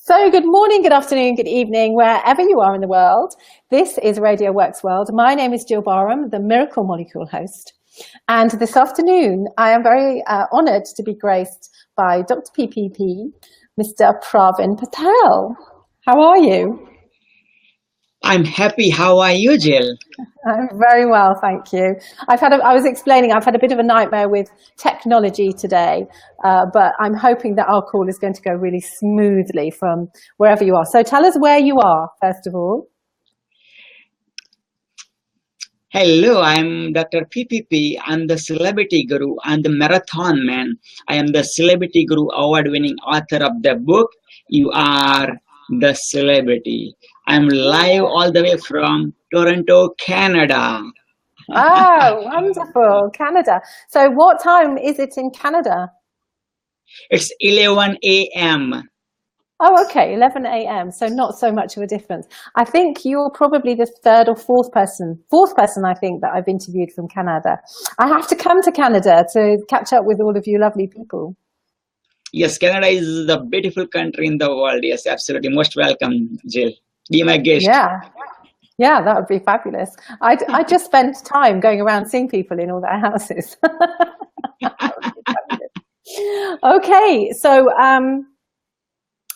So good morning, good afternoon, good evening, wherever you are in the world. This is Radio Works World. My name is Jill Barham, the Miracle Molecule host. And this afternoon, I am very honoured to be graced by Dr. PPP, Mr. Pravin Patel. How are you? I'm happy. How are you, Jill? I'm very well, thank you. I've had a bit of a nightmare with technology today, but I'm hoping that our call is going to go really smoothly from wherever you are. So tell us where you are, first of all. Hello, I'm Dr. PPP. I'm the celebrity guru. I'm the marathon man. I am the celebrity guru award-winning author of the book, You Are the Celebrity. I'm live all the way from Toronto, Canada. Oh, wonderful. Canada. So what time is it in Canada? It's 11 a.m. Oh, okay, 11 a.m. So not so much of a difference. I think you're probably the third or fourth person I think that I've interviewed from Canada. I have to come to Canada to catch up with all of you lovely people. Yes, Canada is the beautiful country in the world. Yes, absolutely. Most welcome, Jill. Be my guest. Yeah, that would be fabulous. I just spent time going around seeing people in all their houses. Okay, so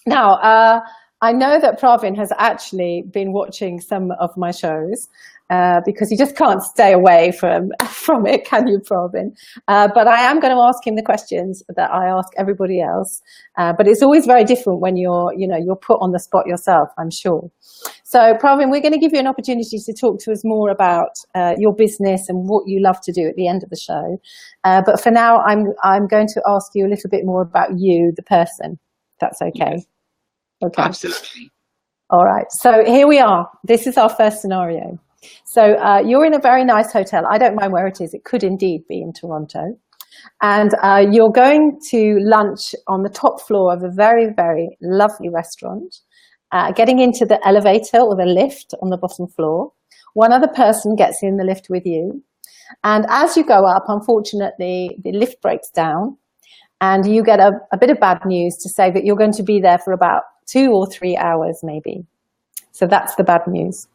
now I know that Pravin has actually been watching some of my shows because he just can't stay away from it, can you, Pravin? But I am going to ask him the questions that I ask everybody else. But it's always very different when you're put on the spot yourself, I'm sure. So Pravin, we're going to give you an opportunity to talk to us more about your business and what you love to do at the end of the show. But for now, I'm going to ask you a little bit more about you, the person. That's okay. Yes. Okay. Absolutely. All right. So here we are. This is our first scenario. So you're in a very nice hotel. I don't mind where it is. It could indeed be in Toronto. And you're going to lunch on the top floor of a very, very lovely restaurant, getting into the elevator or the lift on the bottom floor. One other person gets in the lift with you. And as you go up, unfortunately, the lift breaks down. And you get a bit of bad news to say that you're going to be there for about 2 or 3 hours, maybe. So that's the bad news.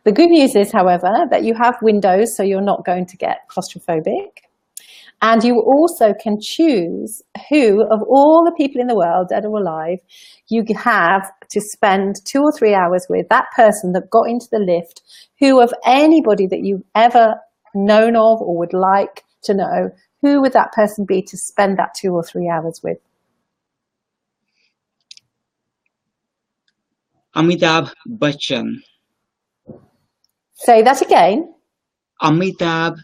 The good news is, however, that you have windows, so you're not going to get claustrophobic. And you also can choose who, of all the people in the world, dead or alive, you have to spend 2 or 3 hours with, that person that got into the lift, who of anybody that you've ever known of or would like to know, who would that person be to spend that 2 or 3 hours with? Amitabh Bachchan. Say that again. Amitabh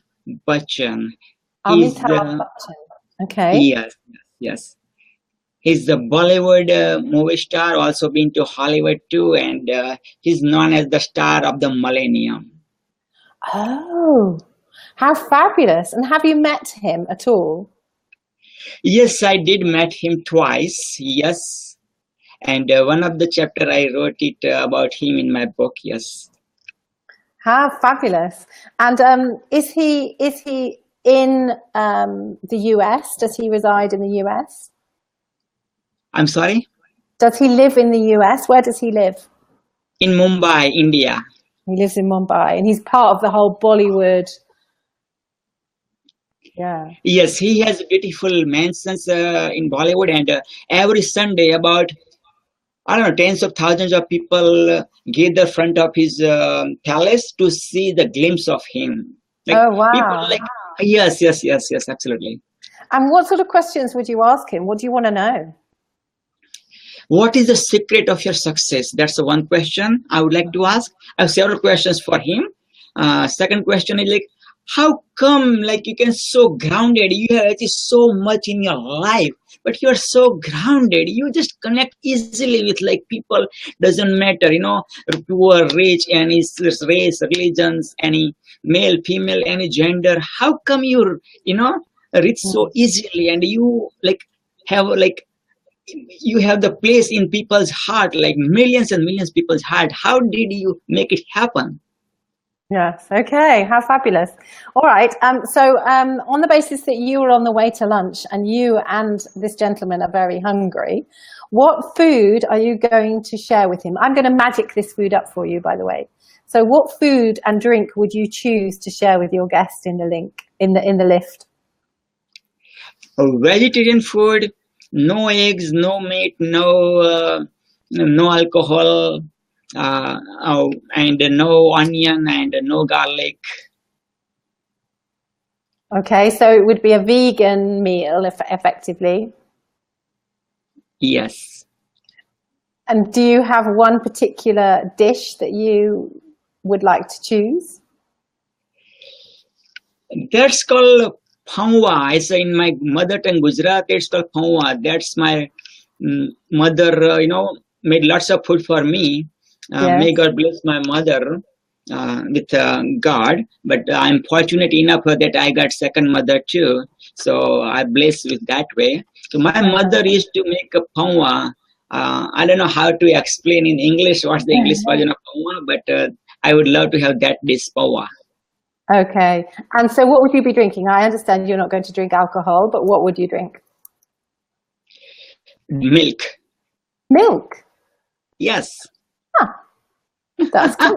Bachchan. Amitabh Bachchan. Okay. Yes. He's the Bollywood movie star, also been to Hollywood too, and he's known as the star of the millennium. Oh, how fabulous. And have you met him at all? Yes, I did met him twice, yes. And one of the chapter I wrote it about him in my book, yes. How fabulous. And is he in the US? Does he reside in the US? I'm sorry? Does he live in the US? Where does he live? In Mumbai, India. He lives in Mumbai, and he's part of the whole Bollywood. Yeah. Yes, he has beautiful mansions in Bollywood, and every Sunday about, I don't know, tens of thousands of people gather front of his palace to see the glimpse of him. Like, oh, wow. People like, yes, absolutely. And what sort of questions would you ask him? What do you want to know? What is the secret of your success? That's the one question I would like to ask. I have several questions for him. Second question is like, how come like you can so grounded? You have achieved so much in your life, but you are so grounded. You just connect easily with like people. Doesn't matter, poor, rich, any race, religions, any male, female, any gender. How come you're reach so easily, and you like have like you have the place in people's heart, like millions and millions of people's heart. How did you make it happen? Yes. Okay. How fabulous. All right. On the basis that you were on the way to lunch and you and this gentleman are very hungry, what food are you going to share with him? I'm going to magic this food up for you, by the way. So what food and drink would you choose to share with your guest in the link, in the lift? Vegetarian food, no eggs, no meat, no alcohol, and no onion and no garlic. Okay, so it would be a vegan meal, effectively. Yes. And do you have one particular dish that you would like to choose? That's called phawa. It's in my mother tongue, Gujarat. It's called phawa. That's my mother, made lots of food for me. Yes. May God bless my mother with God. But I'm fortunate enough that I got second mother too. So I bless with that way. So my mother used to make a phawa. I don't know how to explain in English what's the English version of phawa, but I would love to have that dish phawa. Okay. And so what would you be drinking? I understand you're not going to drink alcohol, but what would you drink? Milk. Milk? Yes. Huh. That's cool.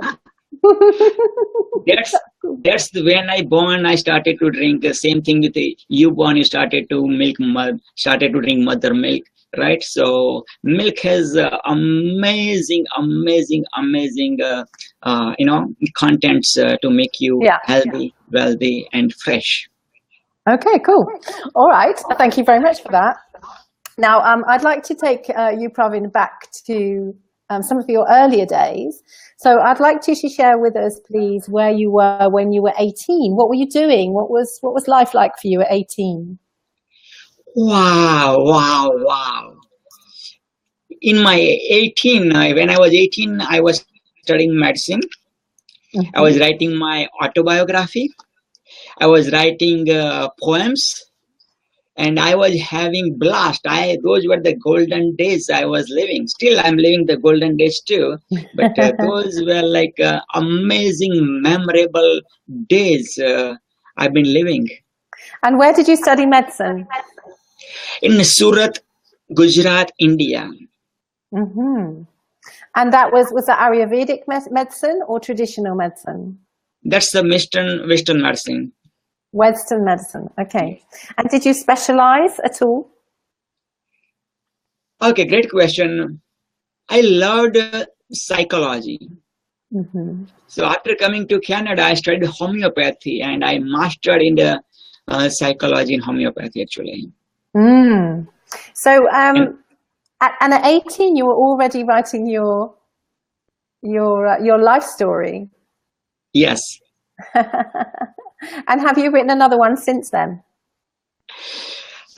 That's when I born. I started to drink the same thing with you born. You started to drink mother milk, right? So milk has amazing contents to make you healthy, wealthy, and fresh. Okay, cool. All right. Thank you very much for that. Now, I'd like to take you, Pravin, back to some of your earlier days. So I'd like you to share with us, please, where you were when you were 18. What were you doing? What was life like for you at 18? Wow. In my 18, when I was 18, I was studying medicine. I was writing my autobiography. I was writing poems. And I was having blast. Those were the golden days I was living. Still, I'm living the golden days too. But those were like amazing, memorable days I've been living. And where did you study medicine? In Surat, Gujarat, India. Mm-hmm. And that was that Ayurvedic medicine or traditional medicine? That's the Western medicine. Western medicine, okay. And did you specialize at all? Okay, great question. I loved psychology. So after coming to Canada, I studied homeopathy and I mastered in the psychology and homeopathy actually. So at 18, you were already writing your life story. Yes. And have you written another one since then?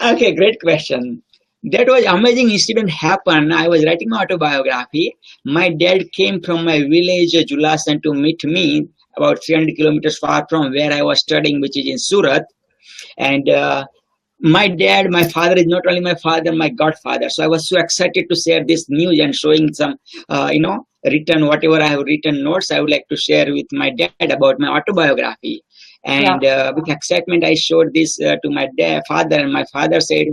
Okay, great question. That was amazing incident happened. I was writing my autobiography. My dad came from my village, Julasan, to meet me about 300 kilometers far from where I was studying, which is in Surat. And my father is not only my father, my godfather. So I was so excited to share this news and showing some, whatever I have written notes I would like to share with my dad about my autobiography. And with excitement, I showed this to my father, and my father said,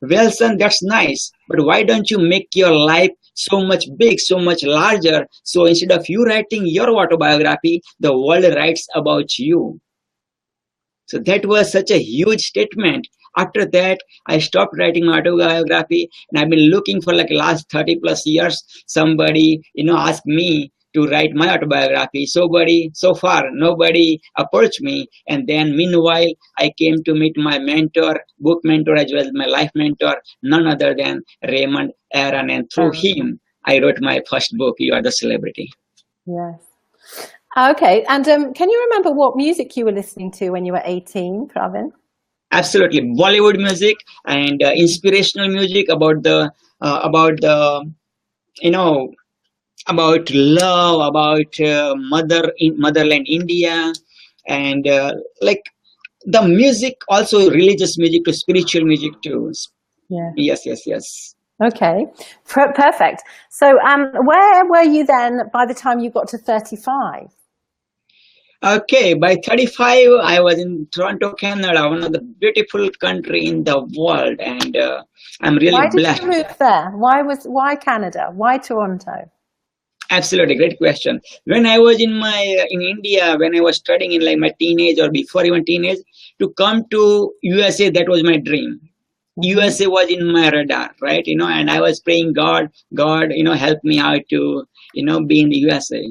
"Well, son, that's nice, but why don't you make your life so much big, so much larger? So instead of you writing your autobiography, the world writes about you." So that was such a huge statement. After that, I stopped writing my autobiography, and I've been looking for like last 30 plus years, somebody, asked me to write my autobiography. So far, nobody approached me. And then meanwhile, I came to meet my mentor, book mentor, as well as my life mentor, none other than Raymond Aaron. And through him, I wrote my first book, You Are the Celebrity. Yes. Okay. And can you remember what music you were listening to when you were 18, Pravin? Absolutely. Bollywood music and inspirational music about about love, about motherland India, and like the music, also religious music to spiritual music too. Yes. Okay, perfect. So where were you then by the time you got to 35? Okay, by 35, I was in Toronto, Canada, one of the beautiful country in the world, and I'm really Why did blessed. you move there? Why Canada? Why Toronto? Absolutely, great question. When I was in India, when I was studying in like my teenage or before even teenage, to come to USA, that was my dream. USA was in my radar, right? And I was praying, God, help me out to, be in the USA.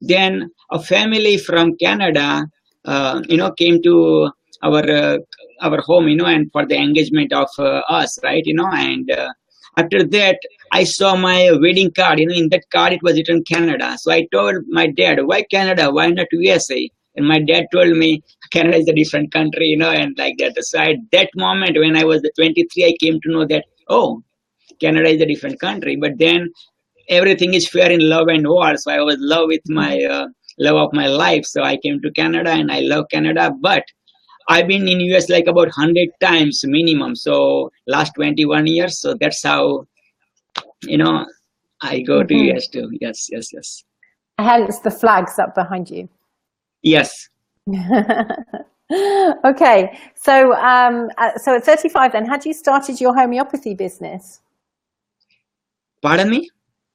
Then a family from Canada, came to our uh, our home, and for the engagement of us, right? And after that, I saw my wedding card. In that card it was written Canada. So I told my dad, "Why Canada? Why not USA?" And my dad told me, Canada is a different country, and like that. So at that moment, when I was 23, I came to know that, oh, Canada is a different country. But then everything is fair in love and war. So I was love with my love of my life. So I came to Canada and I love Canada. But I've been in US like about 100 times minimum. So last 21 years. So that's how, you know, I go to US too. Yes, yes, yes. Hence the flags up behind you. Yes. Okay, so so at 35 then, had you started your homeopathy business? Pardon me?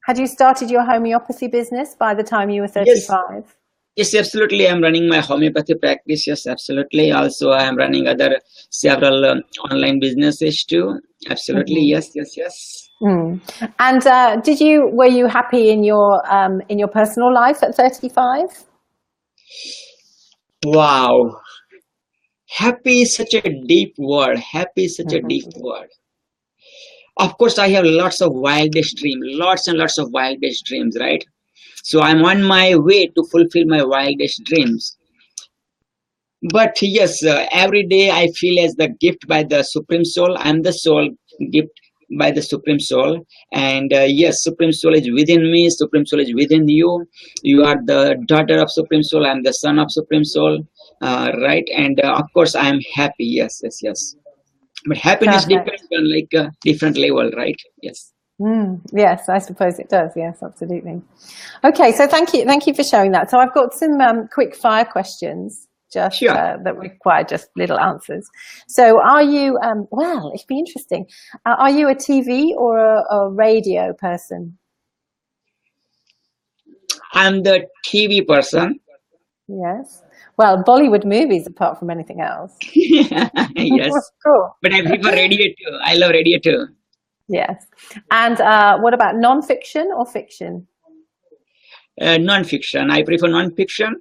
Had you started your homeopathy business by the time you were 35? Yes, absolutely. I'm running my homeopathy practice. Yes, absolutely. Also, I am running other several online businesses too. Absolutely. Yes, yes, yes. And were you happy in your personal life at 35? Wow. Happy is such a deep word. Happy is such a deep word. Of course, I have lots of wildest dreams, lots and lots of wildest dreams, right? So I'm on my way to fulfill my wildest dreams. But yes, every day I feel as the gift by the Supreme Soul. I'm the soul gift by the Supreme Soul. And yes, Supreme Soul is within me. Supreme Soul is within you. You are the daughter of Supreme Soul. I'm the son of Supreme Soul. Right. And of course, I'm happy. Yes, yes, yes. But happiness depends on like a different level, right? Yes. Yes, I suppose it does. Yes, absolutely. Okay, so thank you for sharing that. So I've got some quick fire questions, just Sure. that require just little answers. So, are you? Well, it'd be interesting. Are you a TV or a radio person? I'm the TV person. Yes. Well, Bollywood movies, apart from anything else. Yes. Cool. But I prefer radio too. I love radio too. Yes. And what about non-fiction or fiction? Non-fiction. I prefer non-fiction.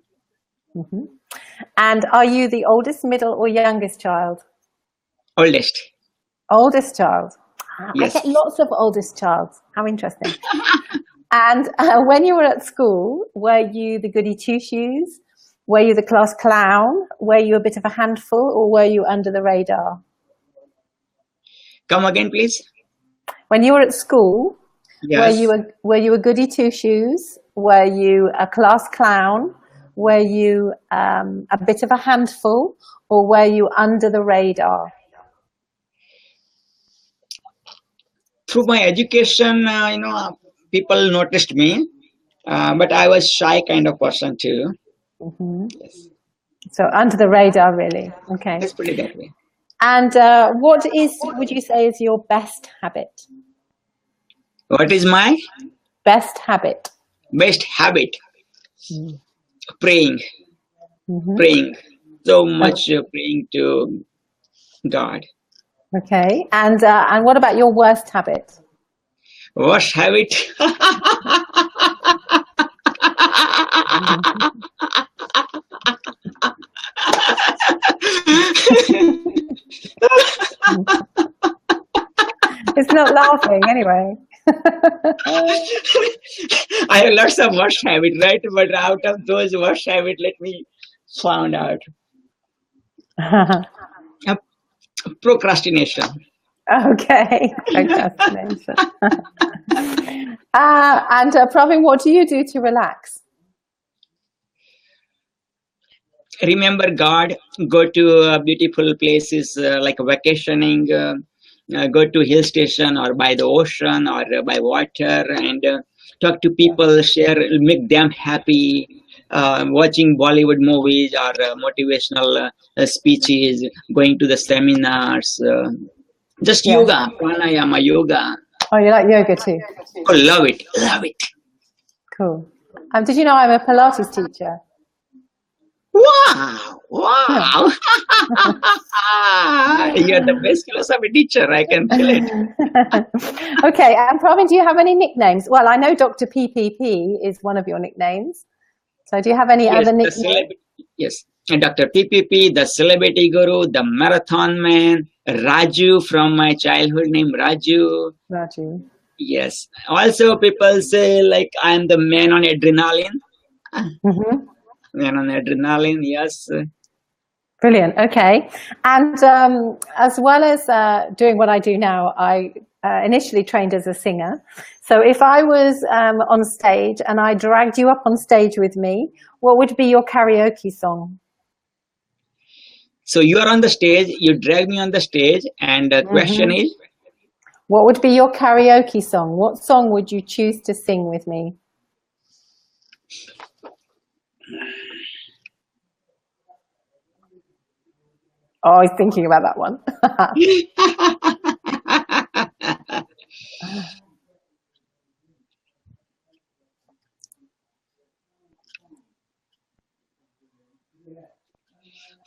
And are you the oldest, middle, or youngest child? Oldest. Oldest child. Yes. I get lots of oldest child. How interesting. And when you were at school, were you the goody two-shoes? Were you the class clown? Were you a bit of a handful, or were you under the radar? Come again, please. When you were at school, yes. were you a goody two-shoes? Were you a class clown? Were you a bit of a handful, or were you under the radar? Through my education, people noticed me, but I was shy kind of person too. Yes. So under the radar, really. Okay. Let's put it that way. And would you say, is your best habit? What is my best habit? Best habit. Praying. Praying. So much praying to God. Okay. And what about your worst habit? Worst habit? It's not laughing anyway. I have lots of worst habits, right? But out of those worst habits, let me find out. Procrastination. Okay, procrastination. And Pravin, what do you do to relax? Remember God, go to beautiful places like vacationing, go to hill station or by the ocean or by water and talk to people, share, make them happy, watching Bollywood movies or motivational speeches, going to the seminars, just Yes. yoga, pranayama, yoga. Oh, you like yoga too? Oh, love it, love it. Cool. Did you know I'm a Pilates teacher? Wow, Yeah. wow. You're the best philosophy teacher. I can feel it. Okay, and Pravin, do you have any nicknames? Well, I know Dr. PPP is one of your nicknames. So do you have any Yes, other nicknames? yes. And Dr. PPP, the celebrity guru, the marathon man, Raju from my childhood name, Raju. Raju. Yes. Also, people say like I'm the man on adrenaline. Mm-hmm. Man on adrenaline, yes. Brilliant. Okay. And as well as doing what I do now, I initially trained as a singer. So if I was on stage and I dragged you up on stage with me, what would be your karaoke song? So you are on the stage, you drag me on the stage, and the question is? What would be your karaoke song? What song would you choose to sing with me? Oh, he's thinking about that one.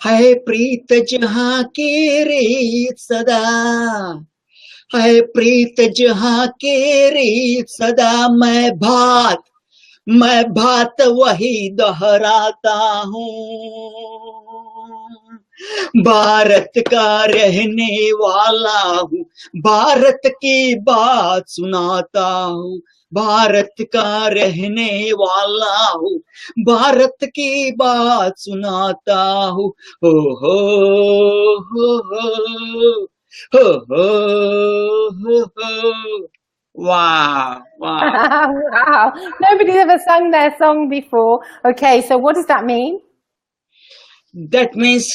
है प्रीत जहाँ के रीत सदा, है प्रीत जहाँ के रीत सदा, मैं बात वही दोहराता हूँ, भारत का रहने वाला हूँ, भारत की बात सुनाता हूँ, भारत का रहने वाला हूँ, भारत की बात सुनाता हूँ, हो हो हो हो हो हो हो. Wow, wow. Wow, nobody's ever sung their song before. Okay, so what does that mean? That means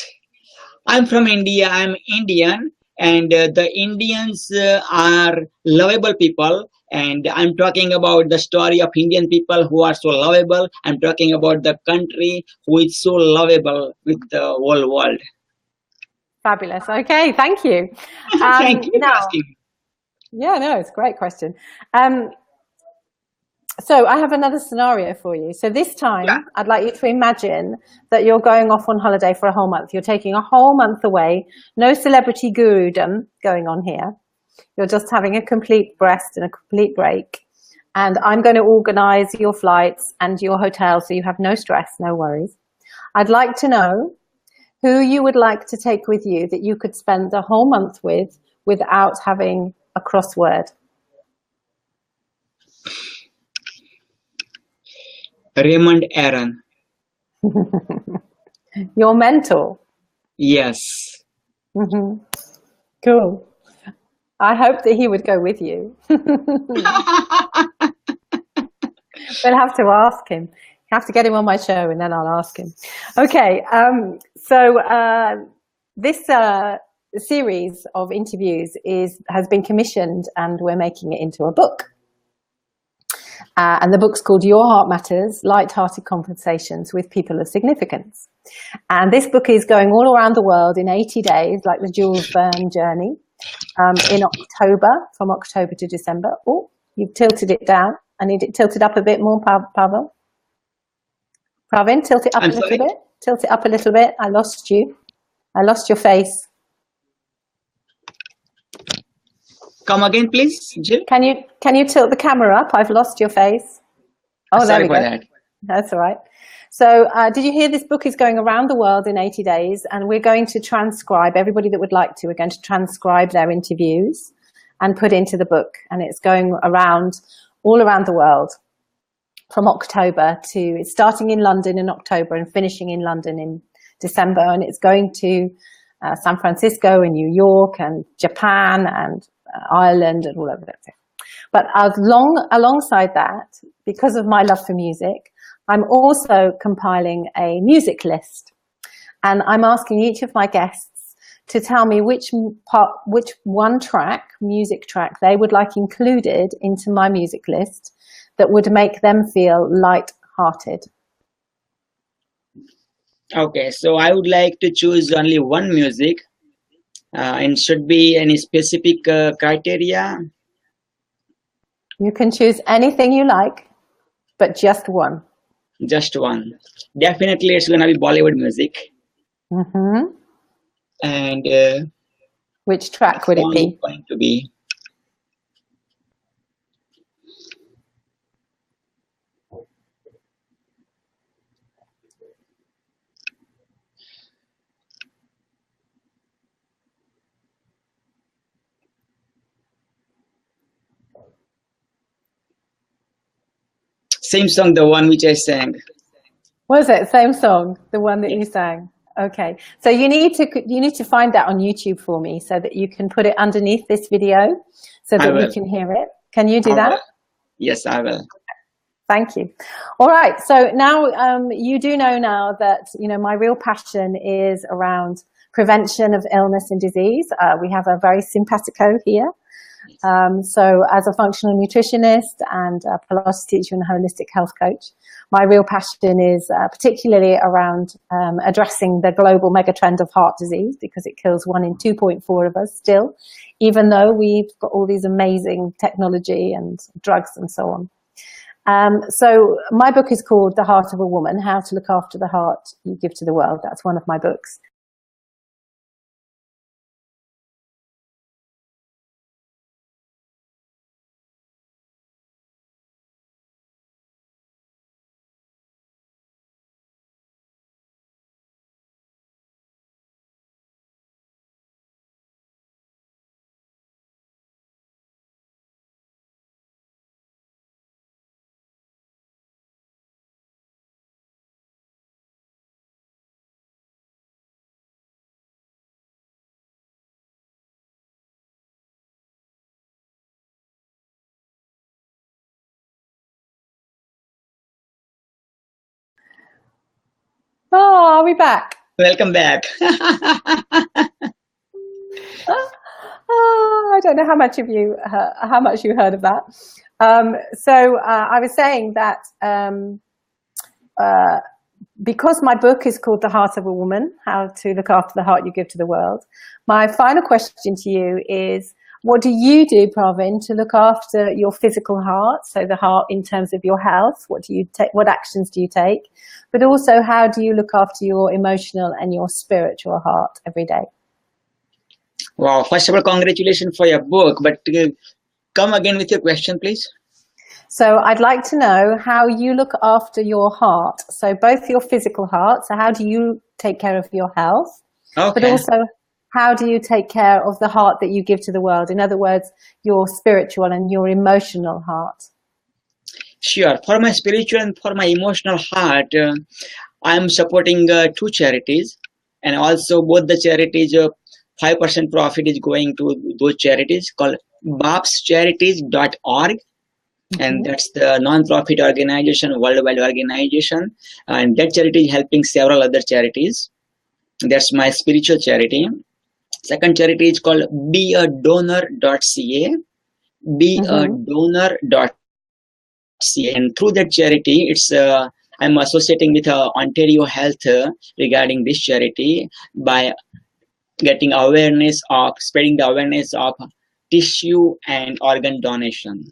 I'm from India, I'm Indian, and the Indians are lovable people. And I'm talking about the story of Indian people who are so lovable. I'm talking about the country who is so lovable with the whole world. Fabulous. Okay, thank you. Thank you for asking. Yeah, no, it's a great question. So I have another scenario for you. So this time, I'd like you to imagine that you're going off on holiday for a whole month. You're taking a whole month away. No celebrity gurudom going on here. You're just having a complete rest and a complete break. And I'm going to organize your flights and your hotel so you have no stress, no worries. I'd like to know who you would like to take with you that you could spend the whole month with without having a crossword. Raymond Aaron. Your mentor? Yes. Mm-hmm. Cool. I hope that he would go with you. We'll have to ask him. You have to get him on my show and then I'll ask him. Okay, so this series of interviews has been commissioned and we're making it into a book. And the book's called Your Heart Matters, Light-Hearted Conversations with People of Significance. And this book is going all around the world in 80 days, like the Jules Verne journey, in October, from October to December. Oh, you've tilted it down. I need it tilted up a bit more, Pavel. Pravin, tilt it up a little bit. Tilt it up a little bit. I lost you. I lost your face. Come again, please, Jill. Can you tilt the camera up? I've lost your face. Oh, there we go. Sorry for that. That's all right. So did you hear this book is going around the world in 80 days and we're going to transcribe, everybody that would like to, we're going to transcribe their interviews and put into the book. And it's going around, all around the world from October to, it's starting in London in October and finishing in London in December. And it's going to San Francisco and New York and Japan and Ireland and all over the place. But alongside that, because of my love for music, I'm also compiling a music list. And I'm asking each of my guests to tell me which one track, music track, they would like included into my music list that would make them feel light-hearted. Okay, so I would like to choose only one music, and should be any specific criteria. You can choose anything you like, but just one. Just one. Definitely, it's gonna be Bollywood music, Hmm. and Which the track would it song is be? going to be same song, the one which I sang. Was it same song, the one that you Yes, sang? Okay, so you need to find that on YouTube for me so that you can put it underneath this video so I that we will. can hear it. Can you do I will. that? Yes, I will. Thank you. All right. So now you do know now that, you know, my real passion is around prevention of illness and disease. We have a very simpatico here. So as a functional nutritionist and a Pilates teacher and holistic health coach, my real passion is particularly around addressing the global megatrend of heart disease, because it kills 1 in 2.4 of us still, even though we've got all these amazing technology and drugs and so on. So my book is called The Heart of a Woman, How to Look After the Heart You Give to the World. That's one of my books. Oh, are we back? Welcome back. Oh, I don't know how much you heard of that. I was saying that uh, because my book is called The Heart of a Woman, How to Look After the Heart You Give to the World, my final question to you is, what do you do, Pravin, to look after your physical heart? So the heart in terms of your health, what do you take? What actions do you take? But also, how do you look after your emotional and your spiritual heart every day? Wow. First of all, congratulations for your book. But come again with your question, please. So I'd like to know how you look after your heart. So both your physical heart, so how do you take care of your health? But Okay. also, how do you take care of the heart that you give to the world? In other words, your spiritual and your emotional heart. Sure. For my spiritual and for my emotional heart, I'm supporting two charities, and also both the charities, 5% profit is going to those charities called bapscharities.org, and Mm-hmm. that's the non-profit organization, worldwide organization, and that charity is helping several other charities. That's my spiritual charity. Second charity is called beadonor.ca, Mm-hmm. beadonor.ca, and through that charity, it's I'm associating with Ontario Health regarding this charity by getting awareness of spreading the awareness of tissue and organ donation.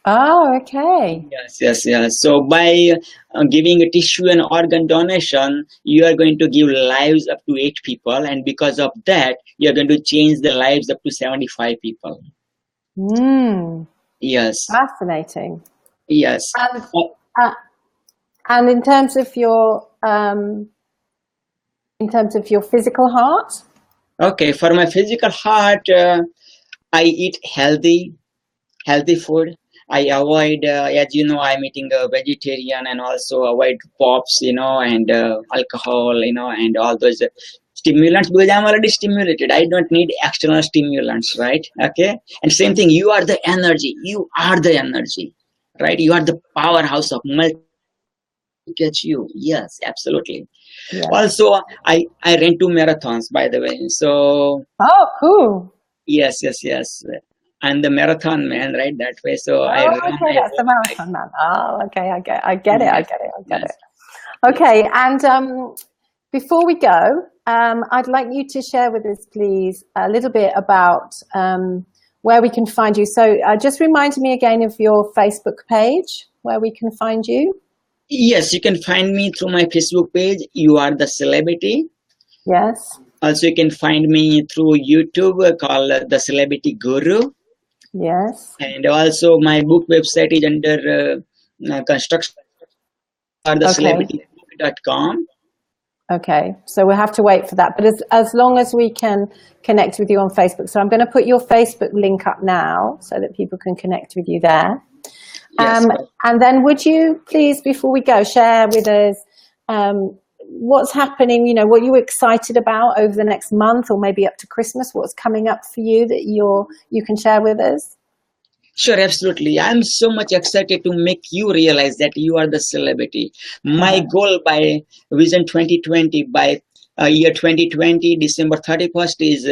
Oh, okay. Yes. So by giving a tissue and organ donation, you are going to give lives up to 8 people, and because of that, you are going to change the lives up to 75 people. Yes, Fascinating. yes. And, uh, and in terms of your physical heart. Okay, for my physical heart, I eat healthy food. I avoid, as you know, I'm eating a vegetarian, and also avoid pops, and alcohol, and all those stimulants, because I'm already stimulated. I don't need external stimulants, right? Okay. And same thing, you are the energy. You are the energy, right? You are the powerhouse of multi catch you. Yes, absolutely. Yeah. Also, I ran 2 marathons, by the way. So Oh, cool. yes. I'm the marathon man, right? That way. So I Oh, run, okay, I that's the walk, marathon man. Oh, okay, I get it. yes, I get it. yes. Okay, and before we go, I'd like you to share with us, please, a little bit about where we can find you. So just remind me again of your Facebook page, where we can find you. Yes, you can find me through my Facebook page, You Are the Celebrity. Yes. Also, you can find me through YouTube called The Celebrity Guru. Yes. And also my book website is under construction, or the celebritybook.com. Okay, so we'll have to wait for that. But as long as we can connect with you on Facebook. So I'm going to put your Facebook link up now so that people can connect with you there. Yes, and then would you please, before we go, share with us what's happening, you know, what you're excited about over the next month or maybe up to Christmas, what's coming up for you that you can share with us? Sure, absolutely. I'm so much excited to make you realize that you are the celebrity. My goal by Vision 2020, by year 2020, December 31st, is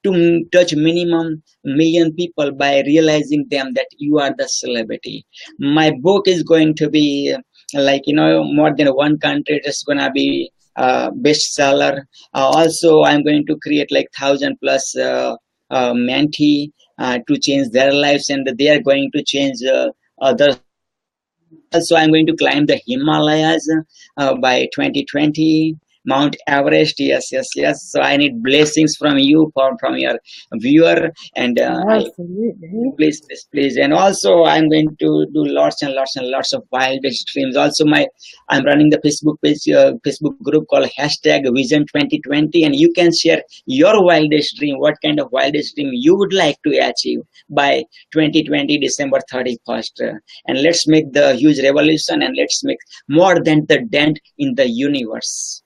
to touch minimum million people by realizing them that you are the celebrity. My book is going to be more than one country. It's going to be bestseller. Also, I'm going to create like 1,000 plus mentee to change their lives, and they are going to change others. Also, I'm going to climb the Himalayas by 2020. Mount Everest, yes. So I need blessings from you, from your viewer, and please. And also, I'm going to do lots and lots of wildest dreams. Also, I'm running the Facebook page, Facebook group called #Vision 2020, and you can share your wildest dream. What kind of wildest dream you would like to achieve by 2020 December 31st? And let's make the huge revolution, and let's make more than the dent in the universe.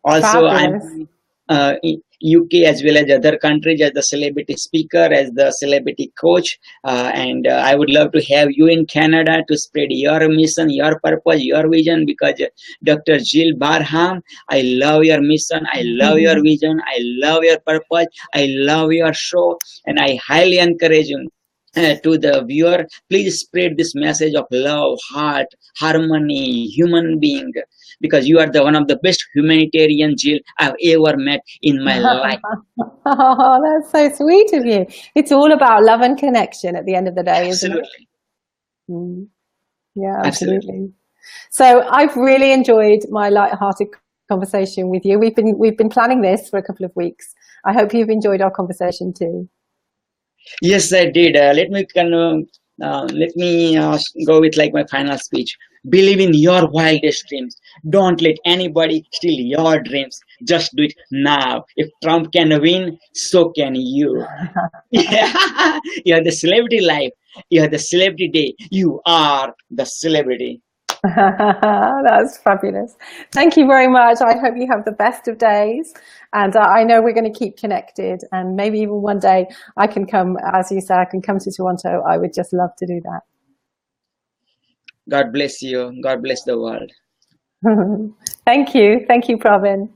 Also, I'm UK as well as other countries as the celebrity speaker, as the celebrity coach, and I would love to have you in Canada to spread your mission, your purpose, your vision, because Dr.GILL Barham, I love your mission, I love your vision, I love your purpose, I love your show, and I highly encourage you. To the viewer, please spread this message of love, heart, harmony, human being, because you are the one of the best humanitarian Jill I've ever met in my life. Oh, that's so sweet of you. It's all about love and connection at the end of the day, isn't it? Yeah, absolutely. So I've really enjoyed my light-hearted conversation with you. We've been planning this for a couple of weeks. I hope you've enjoyed our conversation too. Yes, I did. Let me go with like my final speech. Believe in your wildest dreams. Don't let anybody steal your dreams. Just do it now. If Trump can win, so can you. You have the celebrity life. You have the celebrity day. You are the celebrity. That's fabulous. Thank you very much. I hope you have the best of days, and I know we're going to keep connected, and maybe even one day I can come, as you say, I can come to Toronto. I would just love to do that. God bless you. God bless the world. Thank you, Pravin.